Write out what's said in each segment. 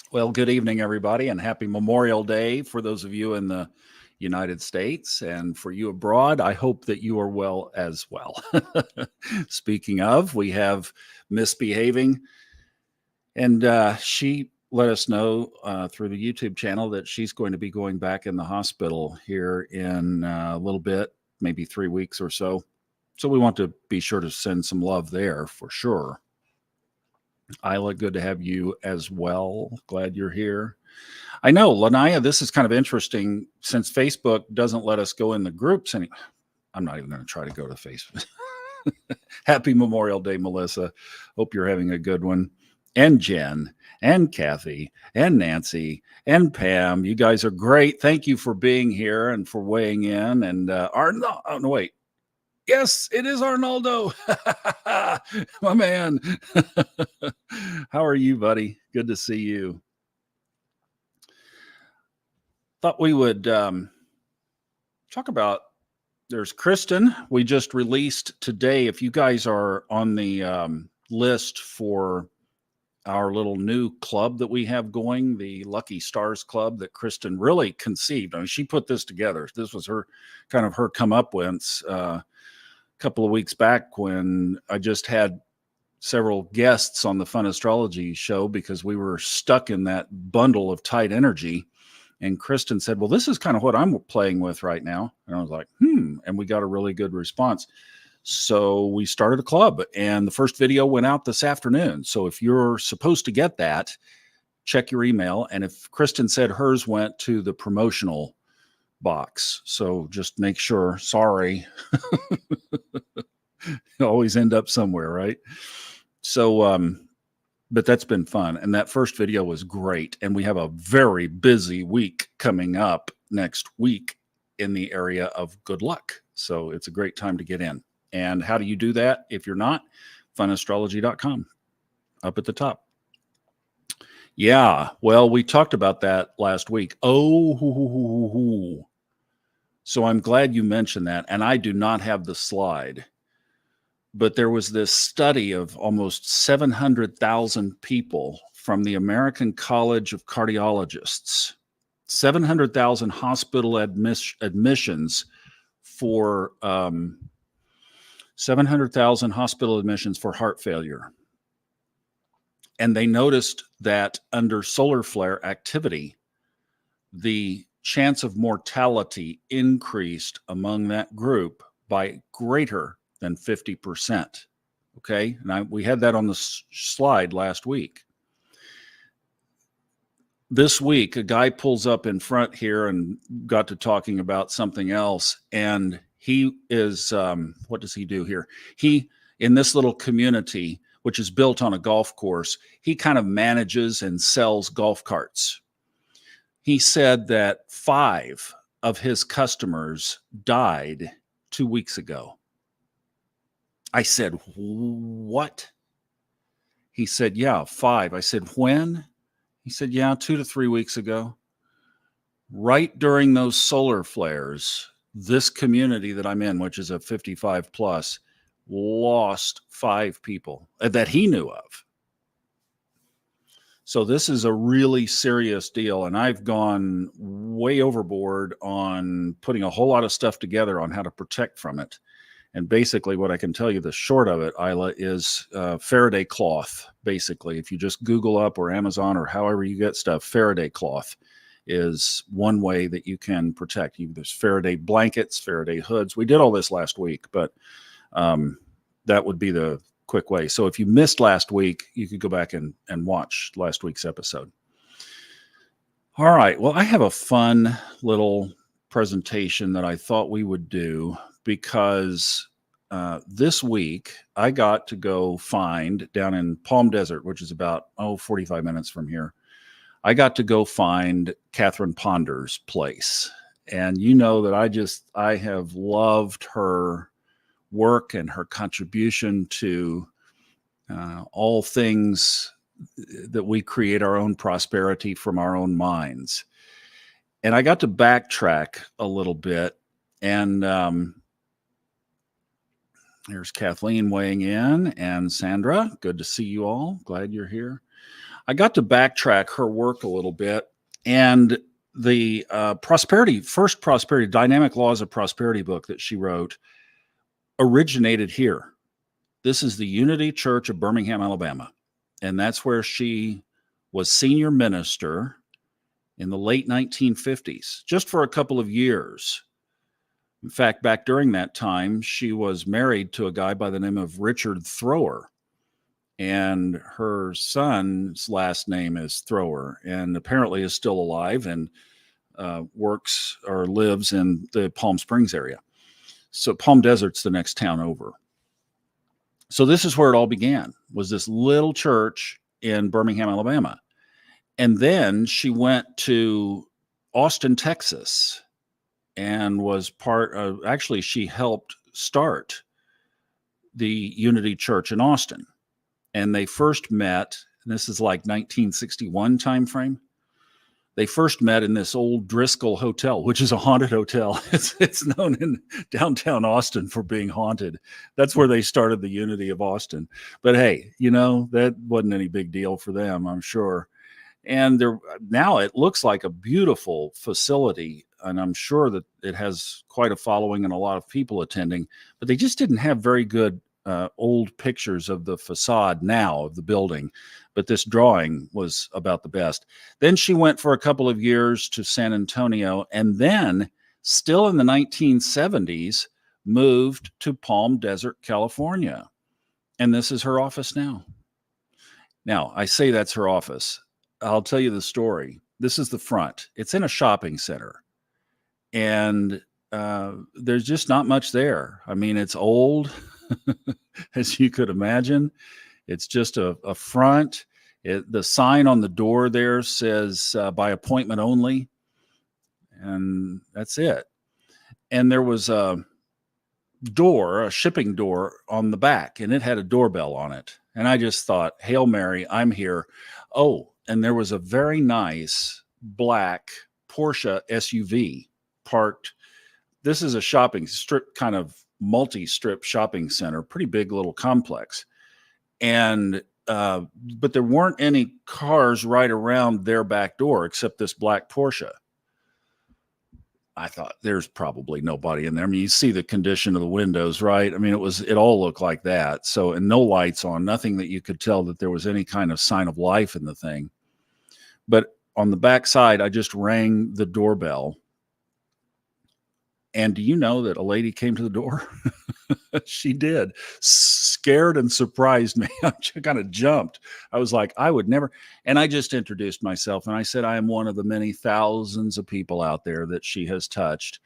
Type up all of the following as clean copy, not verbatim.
Well, good evening, everybody, and happy Memorial Day for those of you in the United States. And for you abroad, I hope that you are well as well. Speaking of, we have Misbehaving, and she let us know through the YouTube channel that she's going to be going back in the hospital here in a little bit, maybe 3 weeks or so. So we want to be sure to send some love there for sure. Isla, good to have you as well. Glad you're here. I know, Lanaya, this is kind of interesting since Facebook doesn't let us go in the groups. I'm not even going to try to go to Facebook. Happy Memorial Day, Melissa. Hope you're having a good one. And Jen, and Kathy, and Nancy, and Pam. You guys are great. Thank you for being here and for weighing in. And Arno, oh, no, wait. Yes, it is Arnaldo. My man. How are you, buddy? Good to see you. Thought we would talk about, there's Kristen. We just released today. If you guys are on the list for our little new club that we have going, the Lucky Stars Club that Kristen really conceived. I mean, she put this together. This was her kind of her comeuppance a couple of weeks back when I just had several guests on the Fun Astrology show because we were stuck in that bundle of tight energy. And Kristen said, well, this is kind of what I'm playing with right now. And I was like, and we got a really good response. So we started a club, and the first video went out this afternoon. So if you're supposed to get that, check your email. And if Kristen said hers went to the promotional box, so just make sure. Sorry. You always end up somewhere, right? So, but that's been fun. And that first video was great. And we have a very busy week coming up next week in the area of good luck. So it's a great time to get in. And how do you do that? If you're not, funastrology.com up at the top. Yeah, well, we talked about that last week. So I'm glad you mentioned that. And I do not have the slide. But there was this study of almost 700,000 people from the American College of Cardiologists, 700,000 hospital admissions for 700,000 hospital admissions for heart failure. And they noticed that under solar flare activity, the chance of mortality increased among that group by greater than 50%. Okay. And we had that on the slide last week. This week, a guy pulls up in front here and got to talking about something else. And he is, what does he do here? He, in this little community, which is built on a golf course, he kind of manages and sells golf carts. He said that 5 of his customers died 2 weeks ago. I said, what? He said, yeah, 5. I said, when? He said, yeah, 2 to 3 weeks ago. Right during those solar flares, this community that I'm in, which is a 55 plus, lost 5 people that he knew of. So this is a really serious deal. And I've gone way overboard on putting a whole lot of stuff together on how to protect from it. And basically what I can tell you, the short of it, Isla, is Faraday cloth. Basically, if you just Google up or Amazon or however you get stuff, Faraday cloth is one way that you can protect you. There's Faraday blankets, Faraday hoods. We did all this last week, but that would be the quick way. So if you missed last week, you could go back and watch last week's episode. All right. Well, I have a fun little presentation that I thought we would do because this week I got to go find down in Palm Desert, which is about 45 minutes from here. I got to go find Catherine Ponder's place. And you know that I have loved her work and her contribution to all things that we create our own prosperity from our own minds. And I got to backtrack a little bit. And here's Kathleen weighing in, and Sandra. Good to see you all. Glad you're here. I got to backtrack her work a little bit, and the first prosperity, Dynamic Laws of Prosperity book that she wrote originated here. This is the Unity Church of Birmingham, Alabama. And that's where she was senior minister in the late 1950s, just for a couple of years. In fact, back during that time, she was married to a guy by the name of Richard Thrower. And her son's last name is Thrower, and apparently is still alive and works or lives in the Palm Springs area. So Palm Desert's the next town over. So this is where it all began, was this little church in Birmingham, Alabama. And then she went to Austin, Texas, and was part of, actually, she helped start the Unity Church in Austin. And they first met, and this is like 1961 timeframe. They first met in this old Driscoll Hotel, which is a haunted hotel. It's known in downtown Austin for being haunted. That's where they started the Unity of Austin. But hey, that wasn't any big deal for them, I'm sure. And now it looks like a beautiful facility, and I'm sure that it has quite a following and a lot of people attending, but they just didn't have very good old pictures of the facade now of the building, but this drawing was about the best. Then she went for a couple of years to San Antonio, and then still in the 1970s moved to Palm Desert, California. And this is her office now. Now, I say that's her office. I'll tell you the story. This is the front. It's in a shopping center, and there's just not much there. I mean, it's old, as you could imagine. It's just a front. The sign on the door there says by appointment only, and that's it. And there was a shipping door on the back, and it had a doorbell on it. And I just thought, Hail Mary, I'm here. Oh, and there was a very nice black Porsche SUV parked. This is a shopping strip, kind of multi-strip shopping center, pretty big little complex. And but there weren't any cars right around their back door except this black Porsche. I thought, there's probably nobody in there. I mean, you see the condition of the windows, right? I mean, it all looked like that. So, and no lights on, nothing that you could tell that there was any kind of sign of life in the thing. But on the back side, I just rang the doorbell. And do you know that a lady came to the door? She did. Scared and surprised me. I kind of jumped. I was like, I would never. And I just introduced myself, and I said, I am one of the many thousands of people out there that she has touched.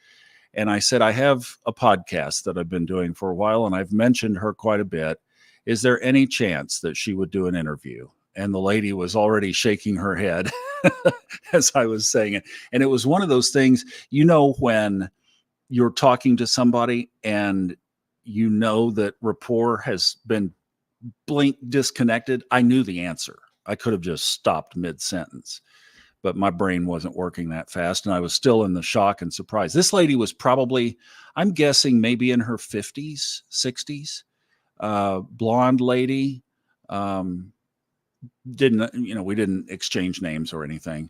And I said, I have a podcast that I've been doing for a while, and I've mentioned her quite a bit. Is there any chance that she would do an interview? And the lady was already shaking her head as I was saying it. And it was one of those things, when you're talking to somebody and that rapport has been disconnected. I knew the answer. I could have just stopped mid-sentence, but my brain wasn't working that fast, and I was still in the shock and surprise. This lady was probably, I'm guessing, maybe in her 50s, 60s, blonde lady. We didn't exchange names or anything.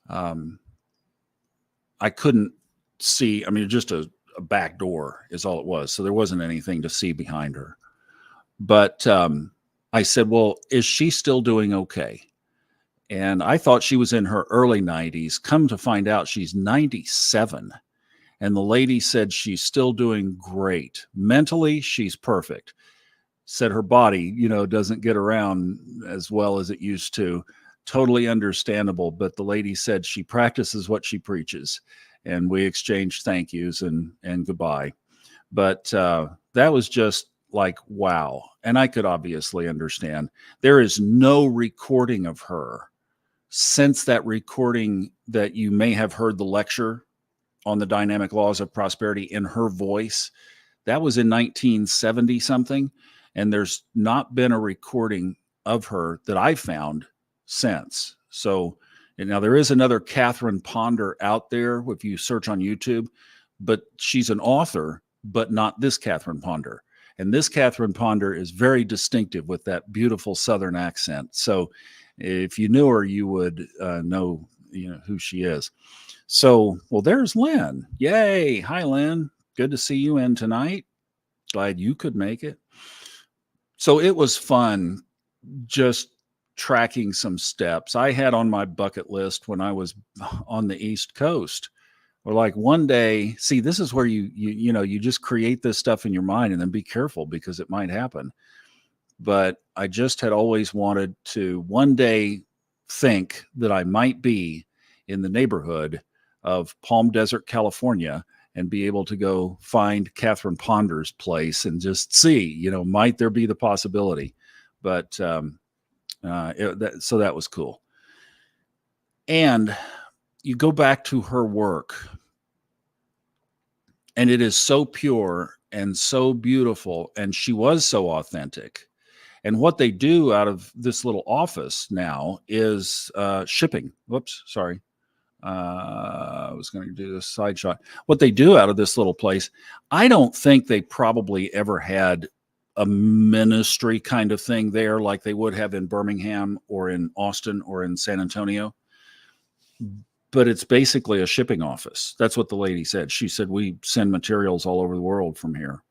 I couldn't see, just a back door is all it was. So there wasn't anything to see behind her. But I said, well, is she still doing okay? And I thought she was in her early 90s. Come to find out, she's 97. And the lady said she's still doing great. Mentally, she's perfect. Said her body, doesn't get around as well as it used to. Totally understandable. But the lady said she practices what she preaches. And we exchanged thank yous and goodbye. But that was just like, wow. And I could obviously understand. There is no recording of her since that recording that you may have heard the lecture on the Dynamic Laws of Prosperity in her voice. That was in 1970 something. And there's not been a recording of her that I found since. So, and now there is another Catherine Ponder out there if you search on YouTube, but she's an author, but not this Catherine Ponder. And this Catherine Ponder is very distinctive with that beautiful Southern accent. So If you knew her, you would know, who she is. So, well, there's Lynn. Yay. Hi, Lynn. Good to see you in tonight. Glad you could make it. So it was fun just tracking some steps I had on my bucket list when I was on the East Coast. Or like one day, see, this is where you just create this stuff in your mind and then be careful because it might happen. But I just had always wanted to one day think that I might be in the neighborhood of Palm Desert, California, and be able to go find Catherine Ponder's place and just see, might there be the possibility? But so that was cool. And you go back to her work, and it is so pure and so beautiful, and she was so authentic. And what they do out of this little office now is shipping. Whoops, sorry. I was going to do this side shot. What they do out of this little place, I don't think they probably ever had a ministry kind of thing there like they would have in Birmingham or in Austin or in San Antonio. But it's basically a shipping office. That's what the lady said. She said, we send materials all over the world from here.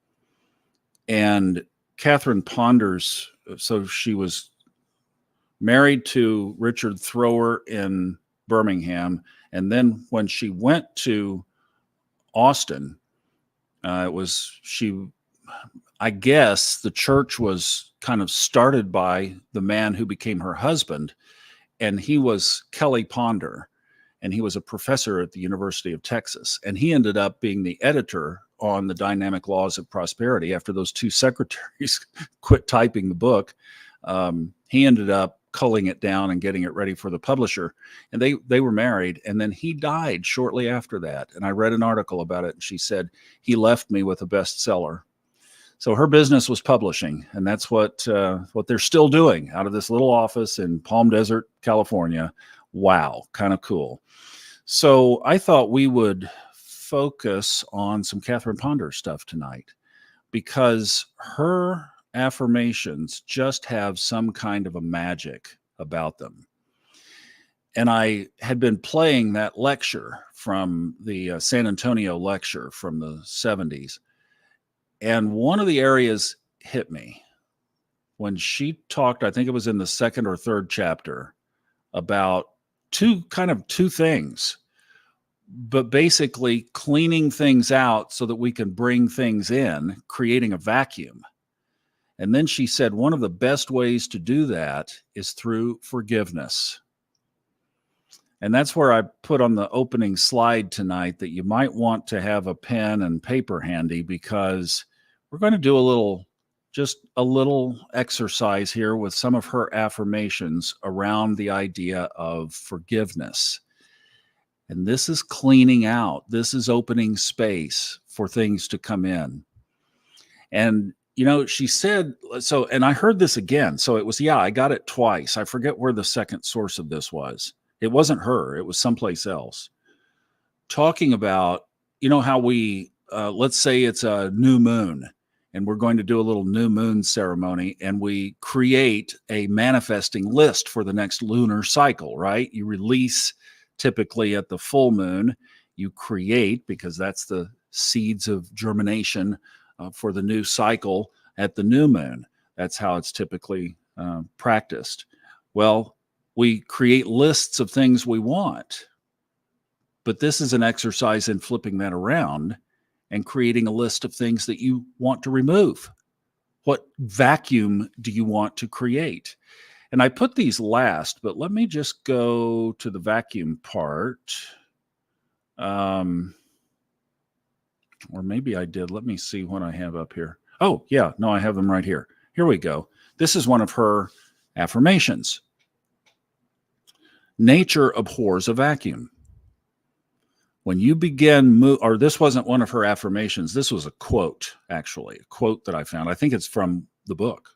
And Catherine Ponders, so she was married to Richard Thrower in Birmingham. And then when she went to Austin, I guess the church was kind of started by the man who became her husband. And he was Kelly Ponder. And he was a professor at the University of Texas. And he ended up being the editor on the Dynamic Laws of Prosperity after those two secretaries quit typing the book. He ended up culling it down and getting it ready for the publisher. And they were married. And then he died shortly after that. And I read an article about it. And she said, he left me with a bestseller. So her business was publishing. And that's what they're still doing out of this little office in Palm Desert, California. Wow, kind of cool. So I thought we would focus on some Catherine Ponder stuff tonight because her affirmations just have some kind of a magic about them. And I had been playing that lecture from the San Antonio lecture from the 70s. And one of the areas hit me when she talked, I think it was in the second or third chapter, about two things, but basically cleaning things out so that we can bring things in, creating a vacuum. And then she said, one of the best ways to do that is through forgiveness. And that's where I put on the opening slide tonight that you might want to have a pen and paper handy because we're going to do just a little exercise here with some of her affirmations around the idea of forgiveness. And this is cleaning out. This is opening space for things to come in. And, she said, so, and I heard this again. So it was, I got it twice. I forget where the second source of this was. It wasn't her. It was someplace else. Talking about, how we, let's say it's a new moon. And we're going to do a little new moon ceremony, and we create a manifesting list for the next lunar cycle, right? You release typically at the full moon. You create, because that's the seeds of germination for the new cycle at the new moon. That's how it's typically practiced. Well, we create lists of things we want, but this is an exercise in flipping that around and creating a list of things that you want to remove. What vacuum do you want to create? And I put these last, but let me just go to the vacuum part. Or maybe I did. Let me see what I have up here. Oh, yeah. No, I have them right here. Here we go. This is one of her affirmations. Nature abhors a vacuum. When you begin or this wasn't one of her affirmations. This was a quote, actually, a quote that I found. I think it's from the book.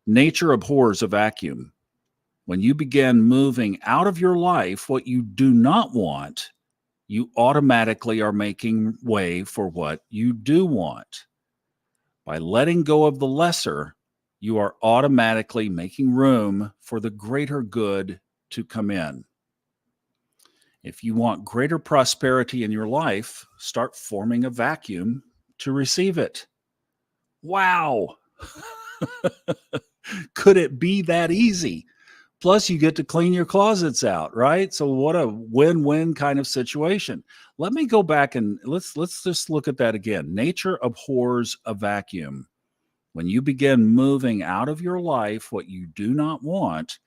Nature abhors a vacuum. When you begin moving out of your life what you do not want, you automatically are making way for what you do want. By letting go of the lesser, you are automatically making room for the greater good to come in. If you want greater prosperity in your life, start forming a vacuum to receive it. Wow. Could it be that easy? Plus, you get to clean your closets out, right? So, what a win-win kind of situation. Let me go back and let's just look at that again. Nature abhors a vacuum. When you begin moving out of your life what you do not want,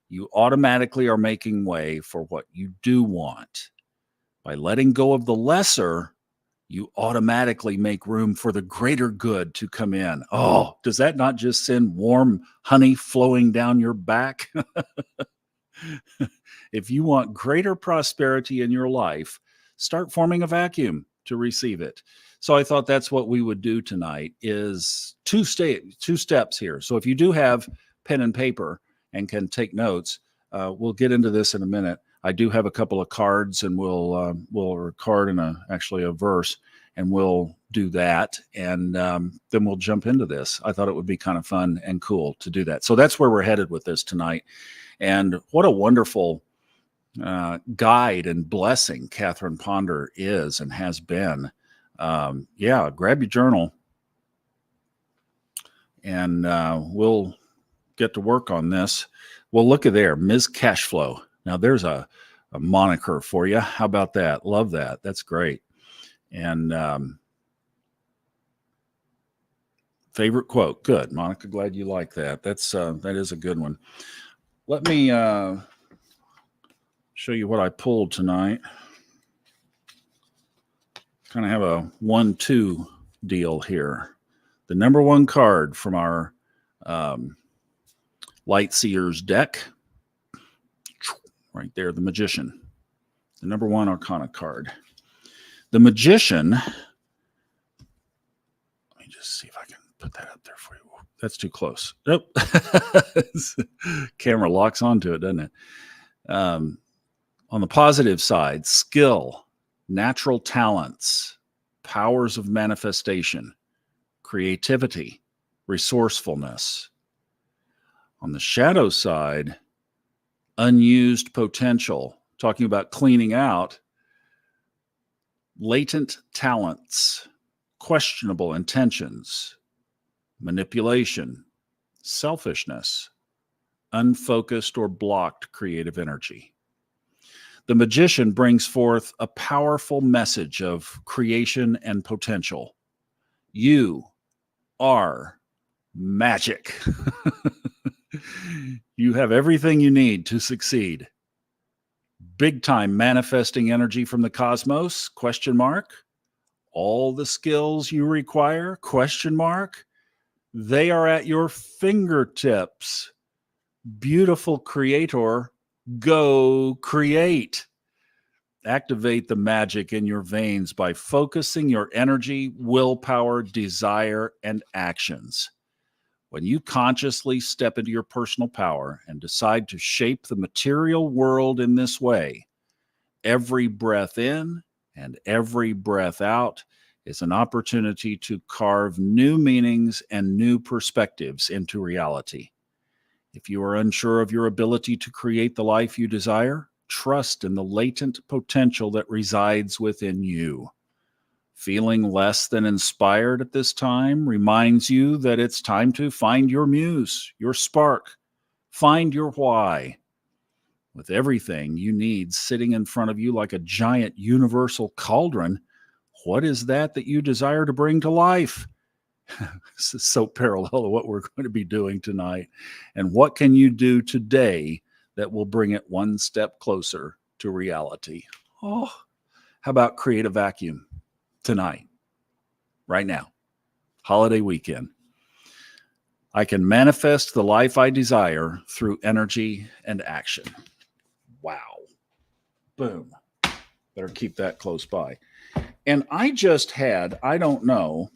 you automatically are making way for what you do want. By letting go of the lesser, you automatically make room for the greater good to come in. Oh, does that not just send warm honey flowing down your back? If you want greater prosperity in your life, start forming a vacuum to receive it. So I thought that's what we would do tonight is two steps here. So if you do have pen and paper and can take notes, we'll get into this in a minute. I do have a couple of cards, and we'll record in actually a verse, and we'll do that, and then we'll jump into this. I thought it would be kind of fun and cool to do that. So that's where we're headed with this tonight. And what a wonderful guide and blessing Catherine Ponder is and has been. Yeah, grab your journal, and we'll get to work on this. Well, look at there, Ms. Cashflow. Now there's a moniker for you. How about that? Love that. That's great. And favorite quote. Good, Monica. Glad you like that. That is a good one. Let me show you what I pulled tonight. Kind of have a 1-2 deal here. The number one card from our Light Seers deck, right there, the Magician, the number one Arcana card. The Magician, let me just see if I can put that up there for you. That's too close. Nope. Camera locks onto it, doesn't it? On the positive side, skill, natural talents, powers of manifestation, creativity, resourcefulness. On the shadow side, unused potential, talking about cleaning out, latent talents, questionable intentions, manipulation, selfishness, unfocused or blocked creative energy. The Magician brings forth a powerful message of creation and potential. You are magic. You have everything you need to succeed. Big time manifesting energy from the cosmos, question mark. All the skills you require, question mark. They are at your fingertips. Beautiful creator, go create. Activate the magic in your veins by focusing your energy, willpower, desire, and actions. When you consciously step into your personal power and decide to shape the material world in this way, every breath in and every breath out is an opportunity to carve new meanings and new perspectives into reality. If you are unsure of your ability to create the life you desire, trust in the latent potential that resides within you. Feeling less than inspired at this time reminds you that it's time to find your muse, your spark, find your why. With everything you need sitting in front of you like a giant universal cauldron, what is that you desire to bring to life? This is so parallel to what we're going to be doing tonight. And what can you do today that will bring it one step closer to reality? Oh, how about create a vacuum tonight, right now, holiday weekend? I can manifest the life I desire through energy and action. Wow. Boom. Better keep that close by. And I just had, I don't know,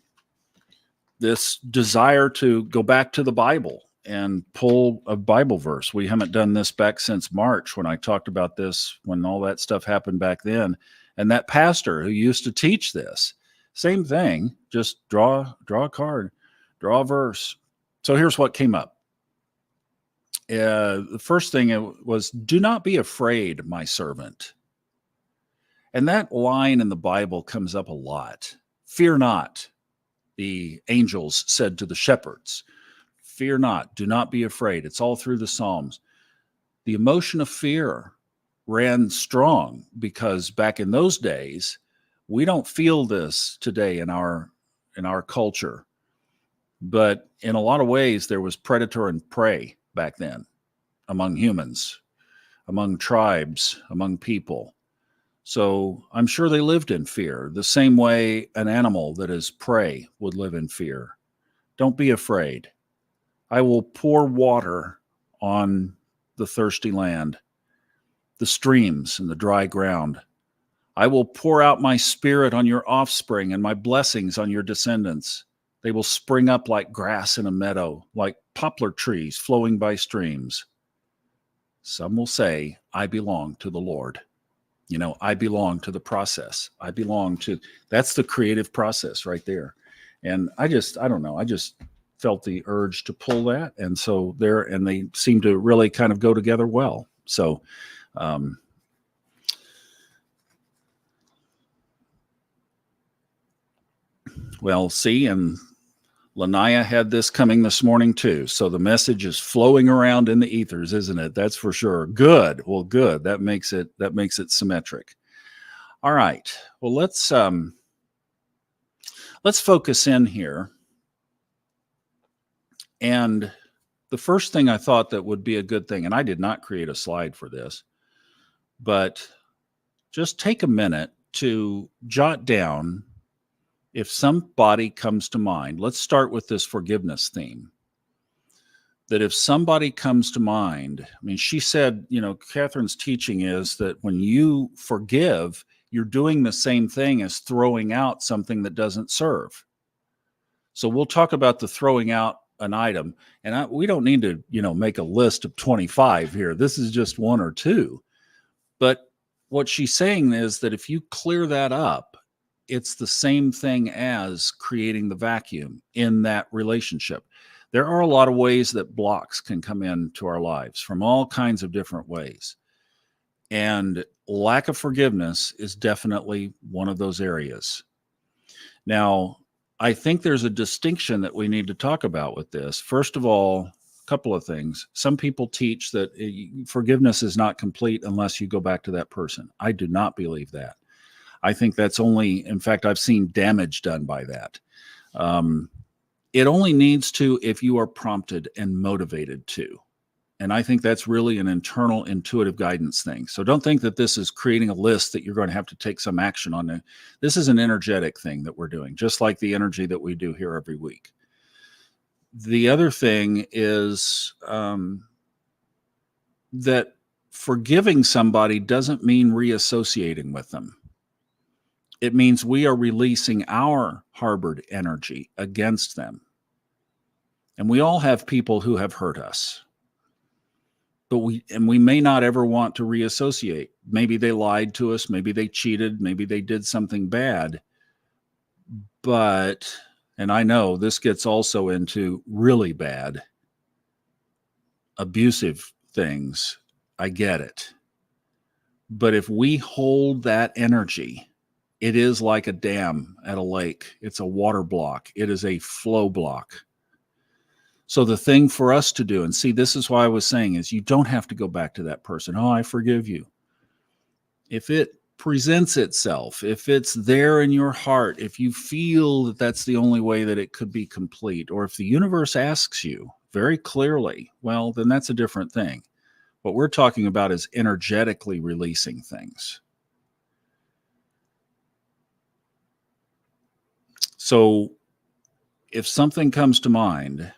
this desire to go back to the Bible and pull a Bible verse. We haven't done this back since March when I talked about this, when all that stuff happened back then. And that pastor who used to teach this, same thing, just draw a card, draw a verse, So here's what came up. The first thing was, do not be afraid, my servant. And that line in the Bible comes up a lot. Fear not, the angels said to the shepherds. Fear not, do not be afraid. It's all through the Psalms. The emotion of fear ran strong because back in those days, we don't feel this today in our culture. But in a lot of ways, there was predator and prey back then among humans, among tribes, among people. So I'm sure they lived in fear, the same way an animal that is prey would live in fear. Don't be afraid. I will pour water on the thirsty land, the streams and the dry ground. I will pour out my spirit on your offspring and my blessings on your descendants. They will spring up like grass in a meadow, like poplar trees flowing by streams. Some will say, I belong to the Lord. You know, I belong to the process. I belong to, that's the creative process right there. And I don't know, I just felt the urge to pull that. And so and they seem to really kind of go together well. So, well, see, and Lanaya had this coming this morning too. So the message is flowing around in the ethers, isn't it? That's for sure. Good. Well, good. That makes it symmetric. All right. Well, let's focus in here. And the first thing I thought that would be a good thing, and I did not create a slide for this, but just take a minute to jot down, if somebody comes to mind, let's start with this forgiveness theme. That if somebody comes to mind, I mean, she said, you know, Catherine's teaching is that when you forgive, you're doing the same thing as throwing out something that doesn't serve. So we'll talk about the throwing out an item, and we don't need to, you know, make a list of 25 here. This is just one or two. But what she's saying is that if you clear that up, it's the same thing as creating the vacuum in that relationship. There are a lot of ways that blocks can come into our lives from all kinds of different ways. And lack of forgiveness is definitely one of those areas. Now, I think there's a distinction that we need to talk about with this. First of all, a couple of things. Some people teach that forgiveness is not complete unless you go back to that person. I do not believe that. I think that's only, in fact, I've seen damage done by that. It only needs to if you are prompted and motivated to. And I think that's really an internal intuitive guidance thing. So don't think that this is creating a list that you're going to have to take some action on. This is an energetic thing that we're doing, just like the energy that we do here every week. The other thing is that forgiving somebody doesn't mean reassociating with them. It means we are releasing our harbored energy against them. And we all have people who have hurt us. But we may not ever want to reassociate. Maybe they lied to us, maybe they cheated, maybe they did something bad. But, and I know this gets also into really bad, abusive things. I get it. But if we hold that energy, it is like a dam at a lake. It's a water block. It is a flow block. So the thing for us to do, and see, this is why I was saying, is you don't have to go back to that person. Oh, I forgive you. If it presents itself, if it's there in your heart, if you feel that that's the only way that it could be complete, or if the universe asks you very clearly, well, then that's a different thing. What we're talking about is energetically releasing things. So if something comes to mind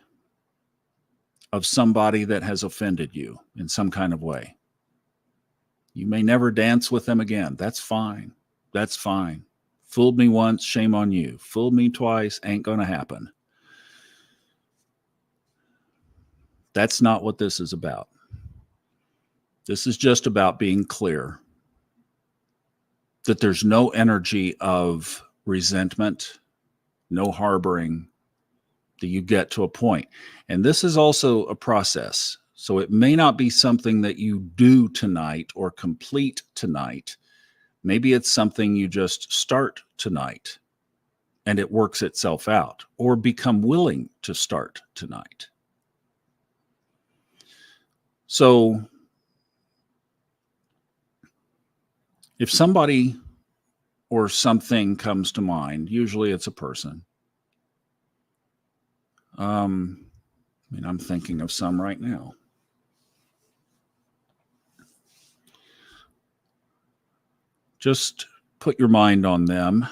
of somebody that has offended you in some kind of way, you may never dance with them again. That's fine. That's fine. Fooled me once, shame on you. Fooled me twice, ain't going to happen. That's not what this is about. This is just about being clear that there's no energy of resentment, no harboring, that you get to a point. And this is also a process. So it may not be something that you do tonight or complete tonight. Maybe it's something you just start tonight and it works itself out, or become willing to start tonight. So if somebody or something comes to mind, usually it's a person. I'm thinking of some right now. Just put your mind on them.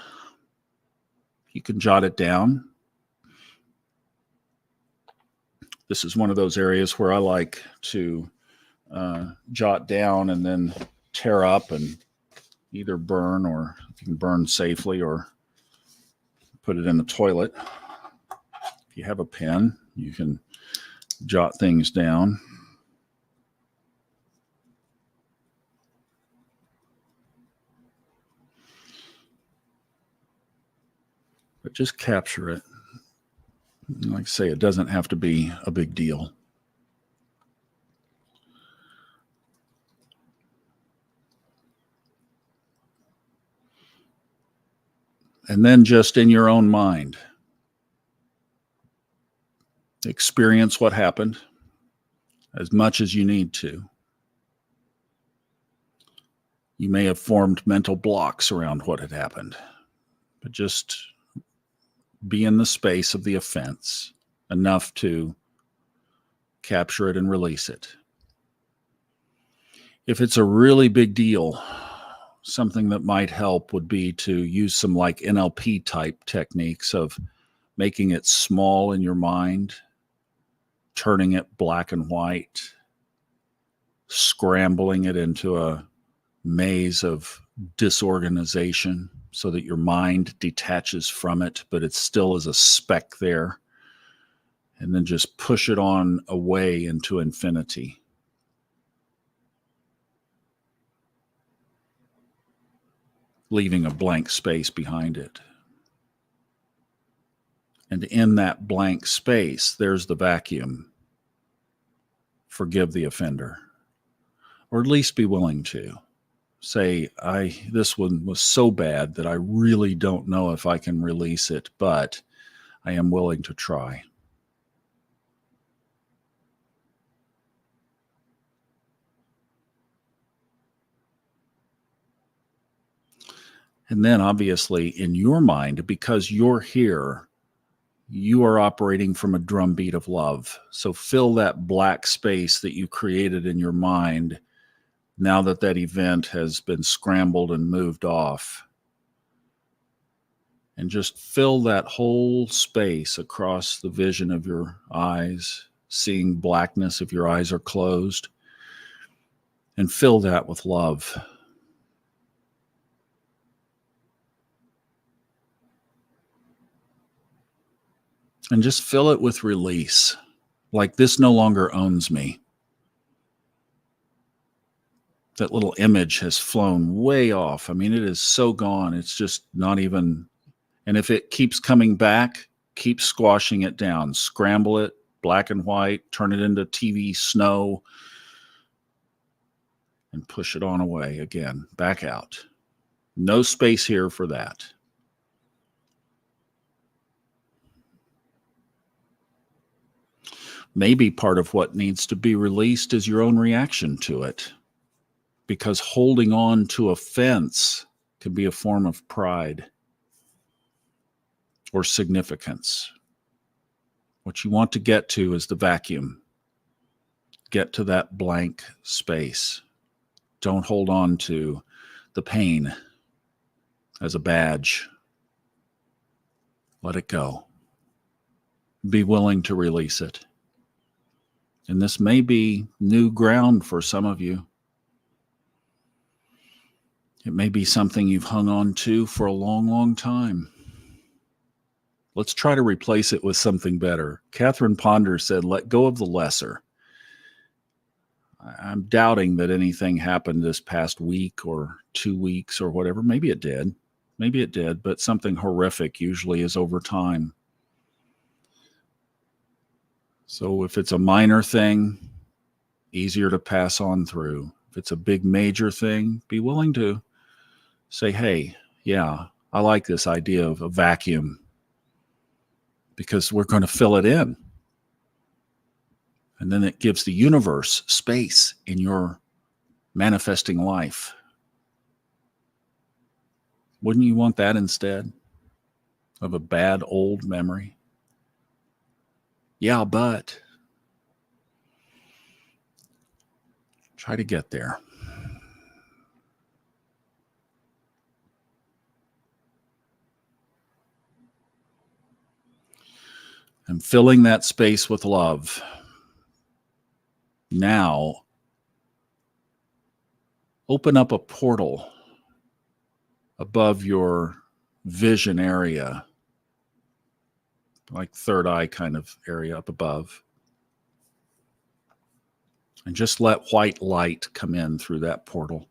You can jot it down. This is one of those areas where I like to jot down and then tear up and either burn, or you can burn safely, or put it in the toilet. If you have a pen, you can jot things down. But just capture it. Like I say, it doesn't have to be a big deal. And then just in your own mind, experience what happened as much as you need to. You may have formed mental blocks around what had happened, but just be in the space of the offense enough to capture it and release it. If it's a really big deal, something that might help would be to use some like NLP type techniques of making it small in your mind, turning it black and white, scrambling it into a maze of disorganization so that your mind detaches from it, but it still is a speck there. And then just push it on away into infinity. Leaving a blank space behind it. And in that blank space, there's the vacuum. Forgive the offender. Or at least be willing to. Say, this one was so bad that I really don't know if I can release it, but I am willing to try. And then obviously in your mind, because you're here, you are operating from a drumbeat of love. So fill that black space that you created in your mind now that that event has been scrambled and moved off. And just fill that whole space across the vision of your eyes, seeing blackness if your eyes are closed, and fill that with love. And just fill it with release, like this no longer owns me. That little image has flown way off. I mean, it is so gone. It's just not even, and if it keeps coming back, keep squashing it down, scramble it, black and white, turn it into TV snow, and push it on away again, back out. No space here for that. Maybe part of what needs to be released is your own reaction to it, because holding on to offense can be a form of pride or significance. What you want to get to is the vacuum. Get to that blank space. Don't hold on to the pain as a badge. Let it go. Be willing to release it. And this may be new ground for some of you. It may be something you've hung on to for a long, long time. Let's try to replace it with something better. Catherine Ponder said, let go of the lesser. I'm doubting that anything happened this past week or 2 weeks or whatever. Maybe it did. Maybe it did, but something horrific usually is over time. So if it's a minor thing, easier to pass on through. If it's a big major thing, be willing to say, hey, yeah, I like this idea of a vacuum because we're going to fill it in. And then it gives the universe space in your manifesting life. Wouldn't you want that instead of a bad old memory? Yeah, but try to get there. And filling that space with love. Now, open up a portal above your vision area, like third eye kind of area up above. And just let white light come in through that portal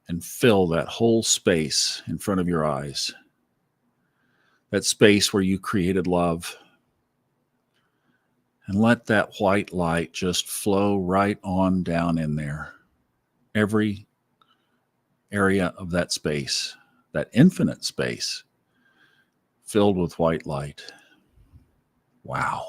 and fill that whole space in front of your eyes. That space where you created love. And let that white light just flow right on down in there. Every area of that space, that infinite space, filled with white light. Wow.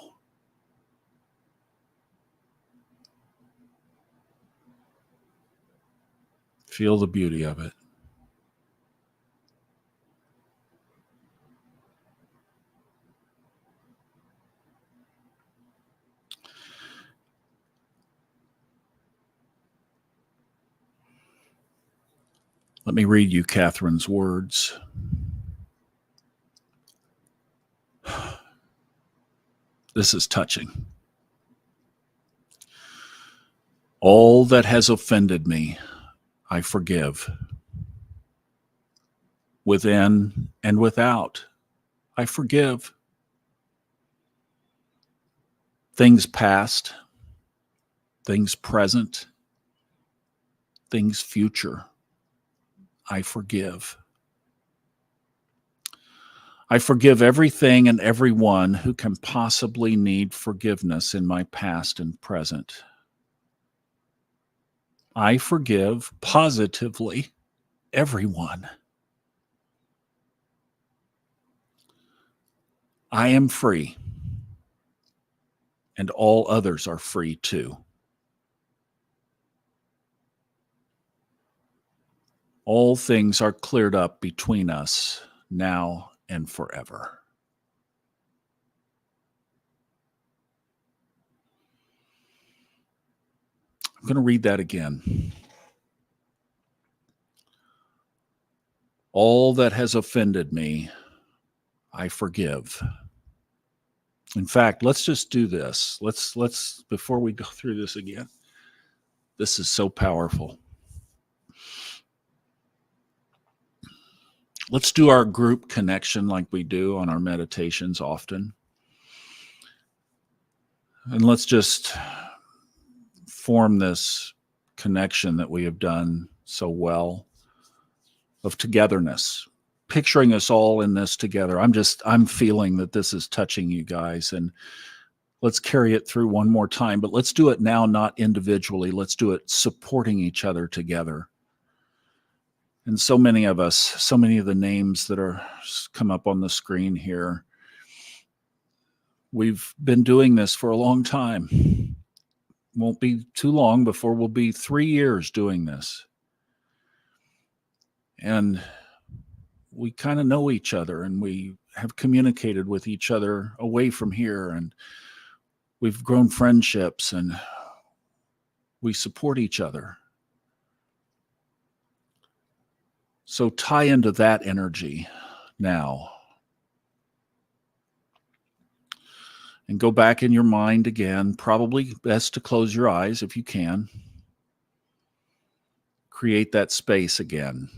Feel the beauty of it. Let me read you Catherine's words. This is touching. All that has offended me, I forgive. Within and without, I forgive. Things past, things present, things future, I forgive. I forgive everything and everyone who can possibly need forgiveness in my past and present. I forgive positively everyone. I am free, and all others are free too. All things are cleared up between us now and forever. I'm going to read that again. All that has offended me, I forgive. In fact, let's just do this. Let's before we go through this again. This is so powerful. Let's do our group connection like we do on our meditations often. And let's just form this connection that we have done so well of togetherness, picturing us all in this together. I'm feeling that this is touching you guys, and let's carry it through one more time, but let's do it now, not individually. Let's do it supporting each other together. And so many of us, so many of the names that are come up on the screen here, we've been doing this for a long time. Won't be too long before we'll be 3 years doing this. And we kind of know each other, and we have communicated with each other away from here, and we've grown friendships, and we support each other. So tie into that energy now. And go back in your mind again. Probably best to close your eyes if you can. Create that space again.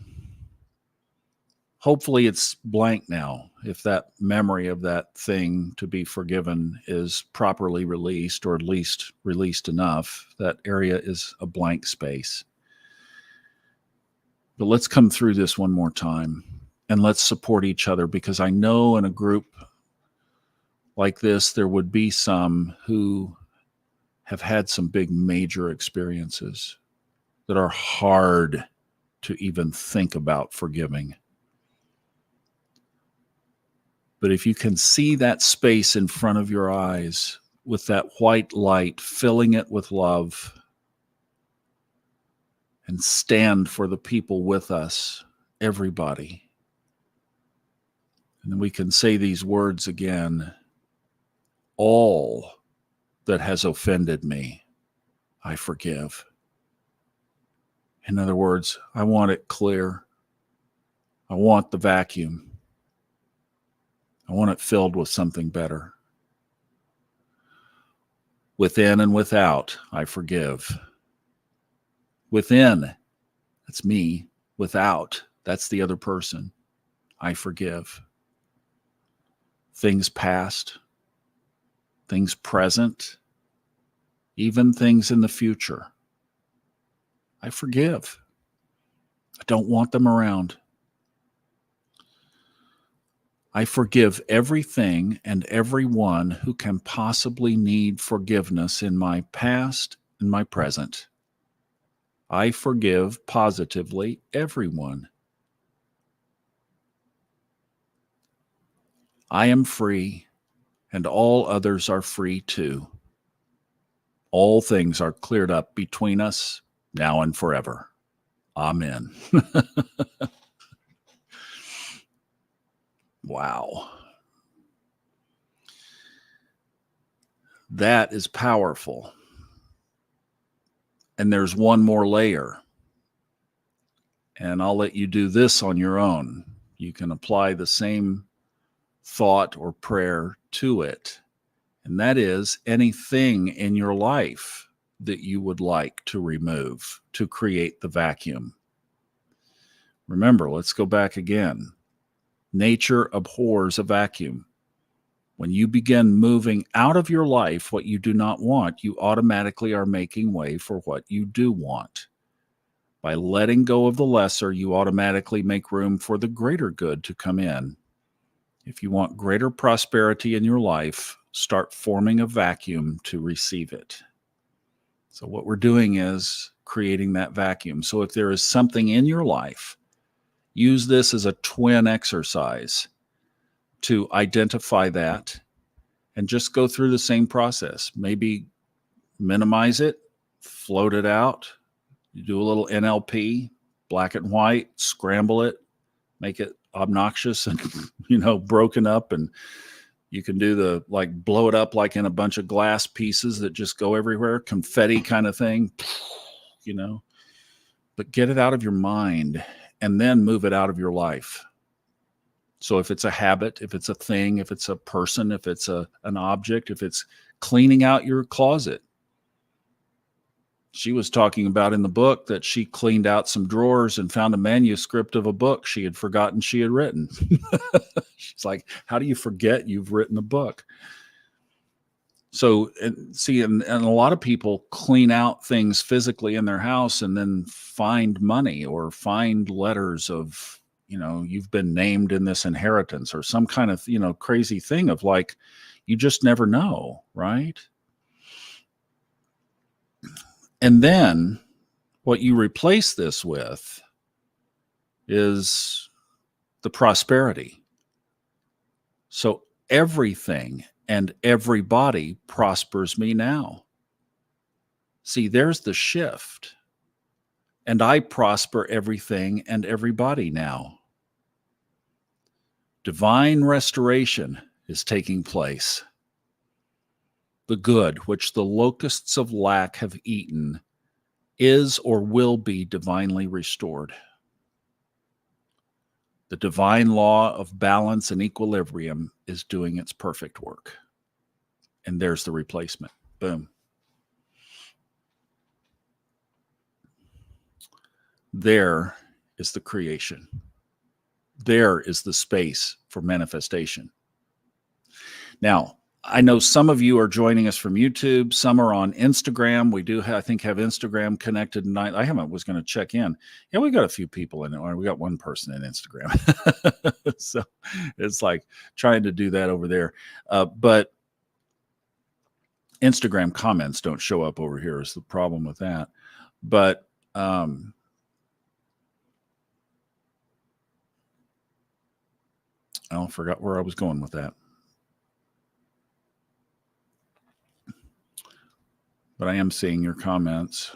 Hopefully it's blank now. If that memory of that thing to be forgiven is properly released, or at least released enough, that area is a blank space. But let's come through this one more time, and let's support each other, because I know in a group like this, there would be some who have had some big major experiences that are hard to even think about forgiving. But if you can see that space in front of your eyes with that white light, filling it with love, and stand for the people with us, everybody. And then we can say these words again: all that has offended me, I forgive. In other words, I want it clear. I want the vacuum. I want it filled with something better. Within and without, I forgive. Within, that's me. Without, that's the other person. I forgive. Things past, things present, even things in the future. I forgive. I don't want them around. I forgive everything and everyone who can possibly need forgiveness in my past and my present. I forgive positively everyone. I am free, and all others are free too. All things are cleared up between us now and forever. Amen. Wow. That is powerful. And there's one more layer. And I'll let you do this on your own. You can apply the same thought or prayer to it. And that is anything in your life that you would like to remove to create the vacuum. Remember, let's go back again. Nature abhors a vacuum. When you begin moving out of your life what you do not want, you automatically are making way for what you do want. By letting go of the lesser, you automatically make room for the greater good to come in. If you want greater prosperity in your life, start forming a vacuum to receive it. So what we're doing is creating that vacuum. So if there is something in your life, use this as a twin exercise to identify that and just go through the same process. Maybe minimize it, float it out. You do a little NLP, black and white, scramble it, make it obnoxious and, broken up. And you can do the, blow it up like in a bunch of glass pieces that just go everywhere, confetti kind of thing, but get it out of your mind and then move it out of your life. So if it's a habit, if it's a thing, if it's a person, if it's an object, if it's cleaning out your closet. She was talking about in the book that she cleaned out some drawers and found a manuscript of a book she had forgotten she had written. She's like, how do you forget you've written a book? So, and a lot of people clean out things physically in their house and then find money or find letters of, you've been named in this inheritance or some kind of, crazy thing of you just never know, right? And then what you replace this with is the prosperity. So everything and everybody prospers me now. See, there's the shift. And I prosper everything and everybody now. Divine restoration is taking place. The good which the locusts of lack have eaten is or will be divinely restored. The divine law of balance and equilibrium is doing its perfect work. And there's the replacement. Boom. There is the creation. There is the space for manifestation. Now, I know some of you are joining us from YouTube. Some are on Instagram. We do, I think, have Instagram connected tonight. Was going to check in. Yeah, we got a few people in it. We got one person in Instagram. So it's like trying to do that over there. But Instagram comments don't show up over here is the problem with that. But I forgot where I was going with that. But I am seeing your comments.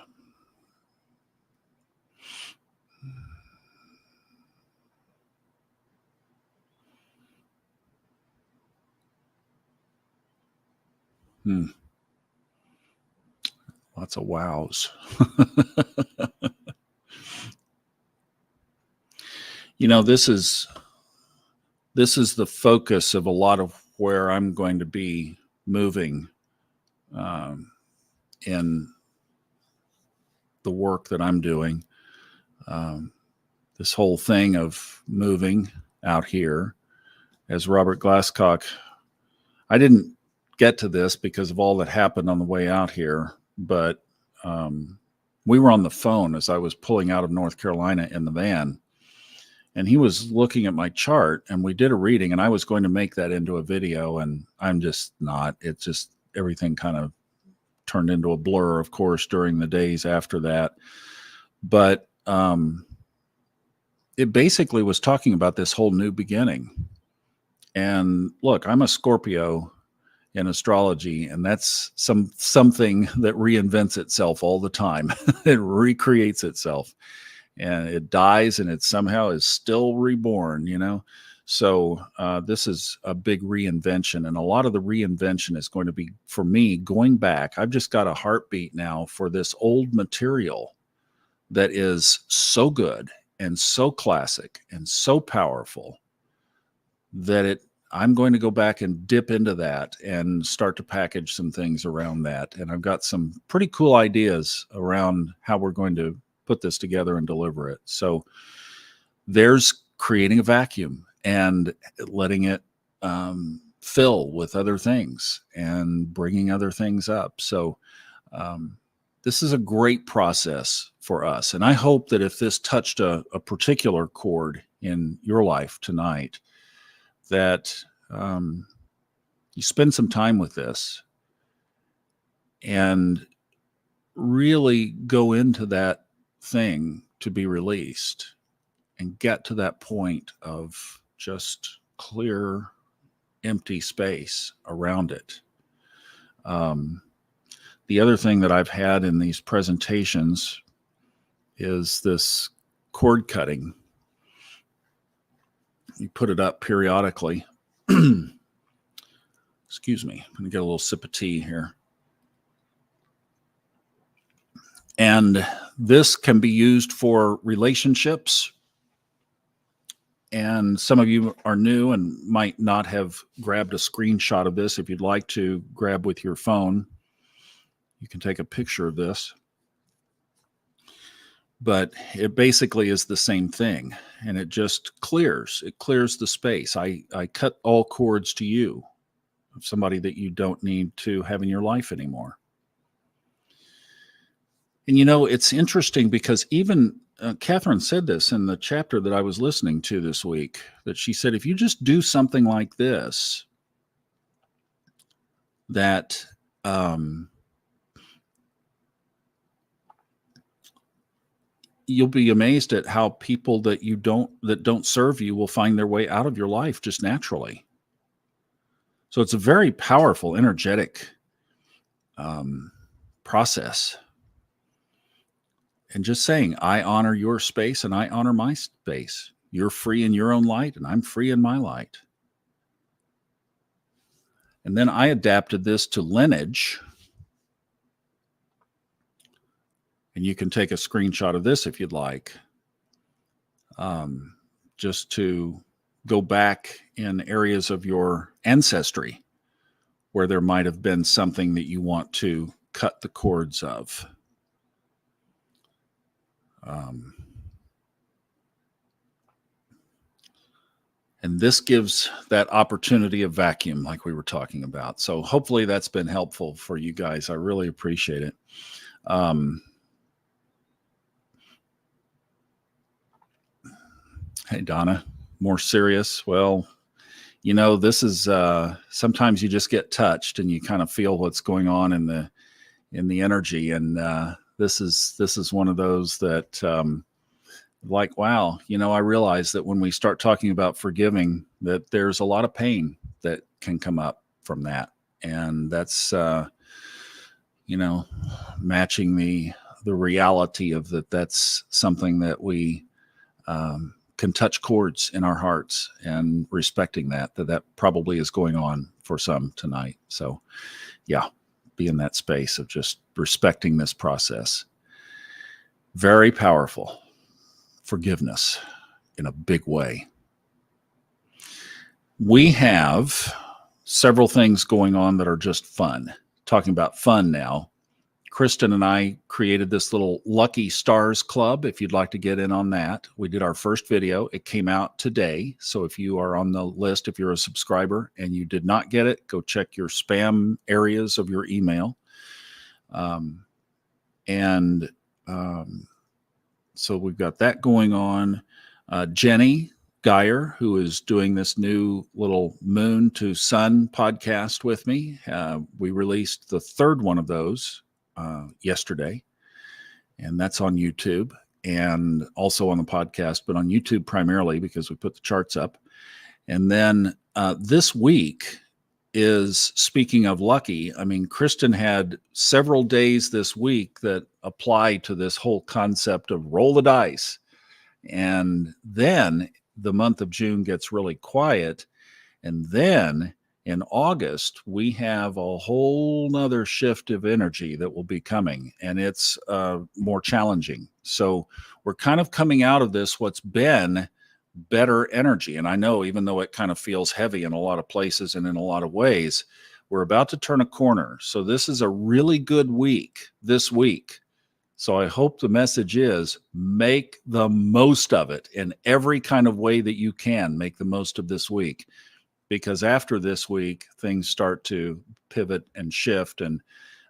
Lots of wows. You know, this is the focus of a lot of where I'm going to be moving in the work that I'm doing. This whole thing of moving out here, as Robert Glasscock, I didn't get to this because of all that happened on the way out here, but we were on the phone as I was pulling out of North Carolina in the van, and he was looking at my chart, and we did a reading, and I was going to make that into a video, and I'm just not. It's just everything kind of turned into a blur, of course, during the days after that. But it basically was talking about this whole new beginning. And look, I'm a Scorpio in astrology, and that's something that reinvents itself all the time. It recreates itself, and it dies, and it somehow is still reborn, you know? So this is a big reinvention, and a lot of the reinvention is going to be, for me, going back. I've just got a heartbeat now for this old material that is so good and so classic and so powerful that I'm going to go back and dip into that and start to package some things around that. And I've got some pretty cool ideas around how we're going to put this together and deliver it. So there's creating a vacuum and letting it fill with other things and bringing other things up. So this is a great process for us. And I hope that if this touched a particular chord in your life tonight, that you spend some time with this and really go into that thing to be released and get to that point of just clear, empty space around it. The other thing that I've had in these presentations is this cord cutting. You put it up periodically. Excuse me, I'm going to get a little sip of tea here. And this can be used for relationships. And some of you are new and might not have grabbed a screenshot of this. If you'd like to grab with your phone, you can take a picture of this. But it basically is the same thing, and it just clears. It clears the space. I cut all cords to you, somebody that you don't need to have in your life anymore. And you know, it's interesting because even Catherine said this in the chapter that I was listening to this week, that she said, if you just do something like this, that you'll be amazed at how people that don't serve you will find their way out of your life just naturally. So it's a very powerful, energetic process. And just saying, I honor your space and I honor my space. You're free in your own light and I'm free in my light. And then I adapted this to lineage. And you can take a screenshot of this if you'd like, just to go back in areas of your ancestry where there might have been something that you want to cut the cords of. And this gives that opportunity of vacuum like we were talking about. So hopefully that's been helpful for you guys. I really appreciate it. Hey, Donna, more serious. Well, this is sometimes you just get touched and you kind of feel what's going on in the energy. And this is one of those that like, wow, I realize that when we start talking about forgiving, that there's a lot of pain that can come up from that. And that's, matching the reality of that's something that we can touch chords in our hearts, and respecting that probably is going on for some tonight. So yeah, be in that space of just respecting this process. Very powerful. Forgiveness in a big way. We have several things going on that are just fun. Talking about fun now, Kristen and I created this little Lucky Stars Club. If you'd like to get in on that, we did our first video. It came out today. So if you are on the list, if you're a subscriber and you did not get it, go check your spam areas of your email. So we've got that going on. Jenny Geyer, who is doing this new little Moon to Sun podcast with me. We released the third one of those yesterday, and that's on YouTube and also on the podcast, but on YouTube primarily because we put the charts up. And then this week is, speaking of lucky, I mean, Kristen had several days this week that apply to this whole concept of roll the dice. And then the month of June gets really quiet. And then in August, we have a whole nother shift of energy that will be coming, and it's more challenging. So we're kind of coming out of this, what's been better energy. And I know, even though it kind of feels heavy in a lot of places and in a lot of ways, we're about to turn a corner. So this is a really good week this week. So I hope the message is make the most of it in every kind of way that you can. Make the most of this week, because after this week, things start to pivot and shift. And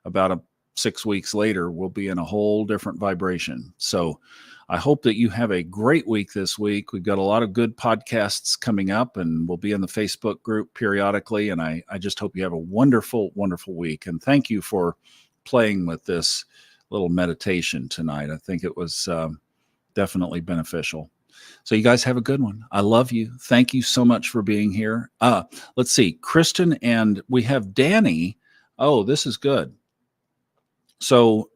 about 6 weeks later, we'll be in a whole different vibration. So I hope that you have a great week this week. We've got a lot of good podcasts coming up, and we'll be in the Facebook group periodically. And I just hope you have a wonderful, wonderful week. And thank you for playing with this little meditation tonight. I think it was definitely beneficial. So you guys have a good one. I love you. Thank you so much for being here. Let's see, Kristen, and we have Danny. Oh, this is good. So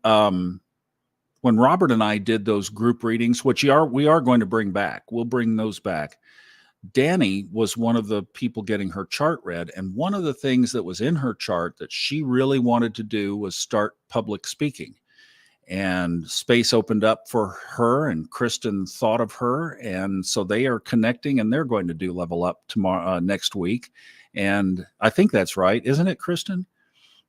when Robert and I did those group readings, which we are going to bring back, we'll bring those back. Danny was one of the people getting her chart read. And one of the things that was in her chart that she really wanted to do was start public speaking. And space opened up for her, and Kristen thought of her. And so they are connecting, and they're going to do Level Up tomorrow, next week. And I think that's right. Isn't it, Kristen?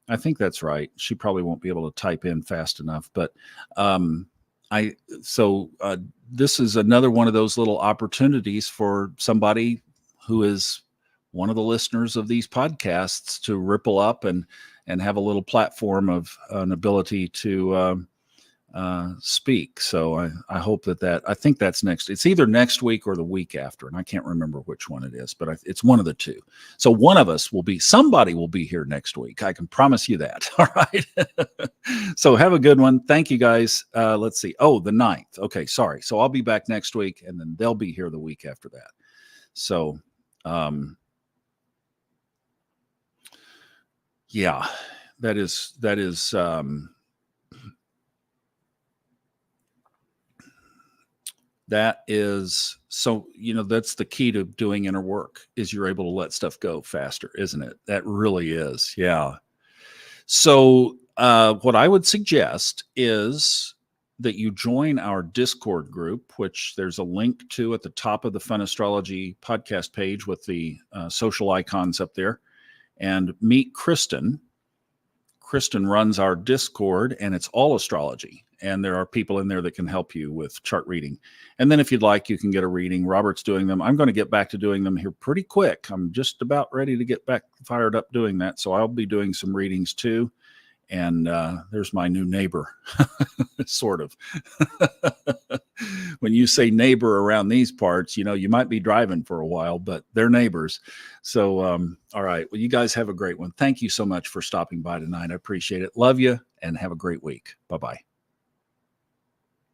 I think that's right. She probably won't be able to type in fast enough, but this is another one of those little opportunities for somebody who is one of the listeners of these podcasts to ripple up and have a little platform of an ability to speak. So I hope that I think that's next. It's either next week or the week after, and I can't remember which one it is, but it's one of the two. So one of us somebody will be here next week. I can promise you that. All right. So have a good one. Thank you guys. Let's see. Oh, the 9th. Okay. Sorry. So I'll be back next week, and then they'll be here the week after that. So, yeah, that is, so, that's the key to doing inner work, is you're able to let stuff go faster, isn't it? That really is. Yeah. So what I would suggest is that you join our Discord group, which there's a link to at the top of the Fun Astrology podcast page with the social icons up there, and meet Kristen. Kristen runs our Discord, and it's all astrology. and there are people in there that can help you with chart reading. And then if you'd like, you can get a reading. Robert's doing them. I'm going to get back to doing them here pretty quick. I'm just about ready to get back fired up doing that. So I'll be doing some readings too. And there's my new neighbor, sort of. When you say neighbor around these parts, you know, you might be driving for a while, but they're neighbors. So, all right. Well, you guys have a great one. Thank you so much for stopping by tonight. I appreciate it. Love you and have a great week. Bye-bye.